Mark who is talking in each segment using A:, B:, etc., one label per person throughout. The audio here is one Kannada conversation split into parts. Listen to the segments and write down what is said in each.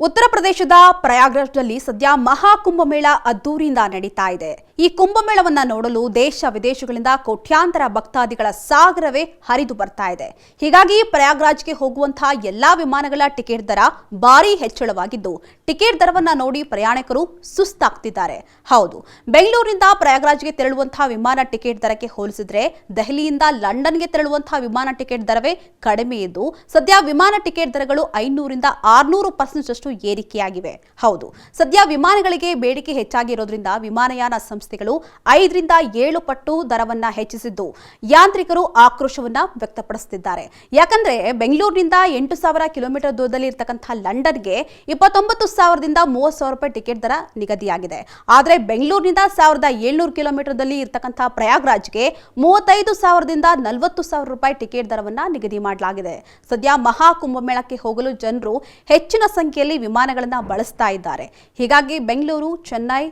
A: ಉತ್ತರ ಪ್ರದೇಶದ ಪ್ರಯಾಗ್ರಾಜ್ನಲ್ಲಿ ಸದ್ಯ ಮಹಾಕುಂಭಮೇಳ ಅದ್ದೂರಿಯಿಂದ ನಡೀತಾ ಇದೆ. ಈ ಕುಂಭಮೇಳವನ್ನ ನೋಡಲು ದೇಶ ವಿದೇಶಗಳಿಂದ ಕೋಟ್ಯಾಂತರ ಭಕ್ತಾದಿಗಳ ಸಾಗರವೇ ಹರಿದು ಬರ್ತಾ ಇದೆ. ಹೀಗಾಗಿ ಪ್ರಯಾಗ್ರಾಜ್ಗೆ ಹೋಗುವಂತಹ ಎಲ್ಲಾ ವಿಮಾನಗಳ ಟಿಕೆಟ್ ದರ ಭಾರಿ ಹೆಚ್ಚಳವಾಗಿದ್ದು, ಟಿಕೆಟ್ ದರವನ್ನ ನೋಡಿ ಪ್ರಯಾಣಿಕರು ಸುಸ್ತಾಗ್ತಿದ್ದಾರೆ. ಹೌದು, ಬೆಂಗಳೂರಿನಿಂದ ಪ್ರಯಾಗ್ರಾಜ್ಗೆ ತೆರಳುವಂತಹ ವಿಮಾನ ಟಿಕೆಟ್ ದರಕ್ಕೆ ಹೋಲಿಸಿದ್ರೆ ದೆಹಲಿಯಿಂದ ಲಂಡನ್ಗೆ ತೆರಳುವಂತಹ ವಿಮಾನ ಟಿಕೆಟ್ ದರವೇ ಕಡಿಮೆ ಇದ್ದು, ಸದ್ಯ ವಿಮಾನ ಟಿಕೆಟ್ ದರಗಳು 500ರಿಂದ 600% ಏರಿಕೆಯಾಗಿವೆ. ಹೌದು, ಸದ್ಯ ವಿಮಾನಗಳಿಗೆ ಬೇಡಿಕೆ ಹೆಚ್ಚಾಗಿರೋದ್ರಿಂದ ವಿಮಾನಯಾನ ಸಂಸ್ಥೆಗಳು 5ರಿಂದ 7 ಪಟ್ಟು ದರವನ್ನ ಹೆಚ್ಚಿಸಿದ್ದು ಯಾಂತ್ರಿಕರು ಆಕ್ರೋಶವನ್ನ ವ್ಯಕ್ತಪಡಿಸುತ್ತಿದ್ದಾರೆ. ಯಾಕಂದ್ರೆ ಬೆಂಗಳೂರಿನಿಂದ 8,000 ಕಿಲೋಮೀಟರ್ ದೂರದಲ್ಲಿ ಇರತಕ್ಕಂತಹ ಲಂಡನ್ಗೆ 29,000ದಿಂದ 30,000 ರೂಪಾಯಿ ಟಿಕೆಟ್ ದರ ನಿಗದಿಯಾಗಿದೆ. ಆದರೆ ಬೆಂಗಳೂರಿನಿಂದ 1,700 ಕಿಲೋಮೀಟರ್ದಲ್ಲಿ ಇರತಕ್ಕಂತಹ ಪ್ರಯಾಗ್ರಾಜ್ಗೆ 35,000ದಿಂದ 40,000 ರೂಪಾಯಿ ಟಿಕೆಟ್ ದರವನ್ನ ನಿಗದಿ ಮಾಡಲಾಗಿದೆ. ಸದ್ಯ ಮಹಾ ಕುಂಭಮೇಳಕ್ಕೆ ಹೋಗಲು ಜನರು ಹೆಚ್ಚಿನ ಸಂಖ್ಯೆಯಲ್ಲಿ ವಿಮಾನಗಳನ್ನು ಬಳಸ್ತಾ ಇದ್ದಾರೆ. ಹೀಗಾಗಿ ಬೆಂಗಳೂರು, ಚೆನ್ನೈ,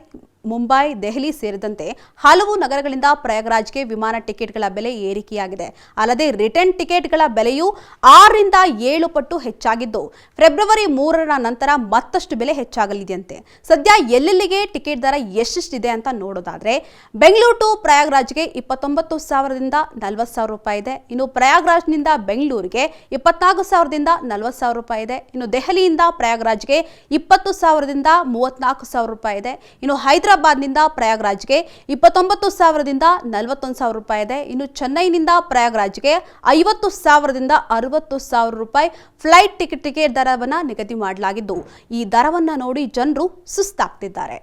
A: ಮುಂಬೈ, ದೆಹಲಿ ಸೇರಿದಂತೆ ಹಲವು ನಗರಗಳಿಂದ ಪ್ರಯಾಗ್ರಾಜ್ಗೆ ವಿಮಾನ ಟಿಕೆಟ್ಗಳ ಬೆಲೆ ಏರಿಕೆಯಾಗಿದೆ. ಅಲ್ಲದೆ ರಿಟರ್ನ್ ಟಿಕೆಟ್ಗಳ ಬೆಲೆಯೂ 6ರಿಂದ 7 ಪಟ್ಟು ಹೆಚ್ಚಾಗಿದ್ದು, ಫೆಬ್ರವರಿ 3ರ ನಂತರ ಮತ್ತಷ್ಟು ಬೆಲೆ ಹೆಚ್ಚಾಗಲಿದೆಯಂತೆ. ಸದ್ಯ ಎಲ್ಲೆಲ್ಲಿಗೆ ಟಿಕೆಟ್ ದರ ಎಷ್ಟೆಷ್ಟಿದೆ ಅಂತ ನೋಡೋದಾದ್ರೆ, ಬೆಂಗಳೂರು ಟು ಪ್ರಯಾಗ್ರಾಜ್ಗೆ 29,000ದಿಂದ 40,000 ರೂಪಾಯಿ ಇದೆ. ಇನ್ನು ಪ್ರಯಾಗ್ರಾಜ್ನಿಂದ ಬೆಂಗಳೂರಿಗೆ 24,000ದಿಂದ 40,000 ರೂಪಾಯಿ ಇದೆ. ಇನ್ನು ದೆಹಲಿಯಿಂದ ಪ್ರಯಾಗ್ರಾಜ್ಗೆ 20,000ದಿಂದ 34,000 ರೂಪಾಯಿ ಇದೆ. ಇನ್ನು ಹೈದರಾಬಾದ್ನಿಂದ ಪ್ರಯಾಗ್ರಾಜ್ಗೆ 29,000ದಿಂದ 41,000 ರೂಪಾಯಿ ಇದೆ. ಇನ್ನು ಚೆನ್ನೈನಿಂದ ಪ್ರಯಾಗ್ರಾಜ್ಗೆ 50,000ದಿಂದ 60,000 ರೂಪಾಯಿ ಫ್ಲೈಟ್ ಟಿಕೆಟ್ ದರವನ್ನು ನಿಗದಿ ಮಾಡಲಾಗಿದ್ದು, ಈ ದರವನ್ನು ನೋಡಿ ಜನರು ಸುಸ್ತಾಗ್ತಿದ್ದಾರೆ.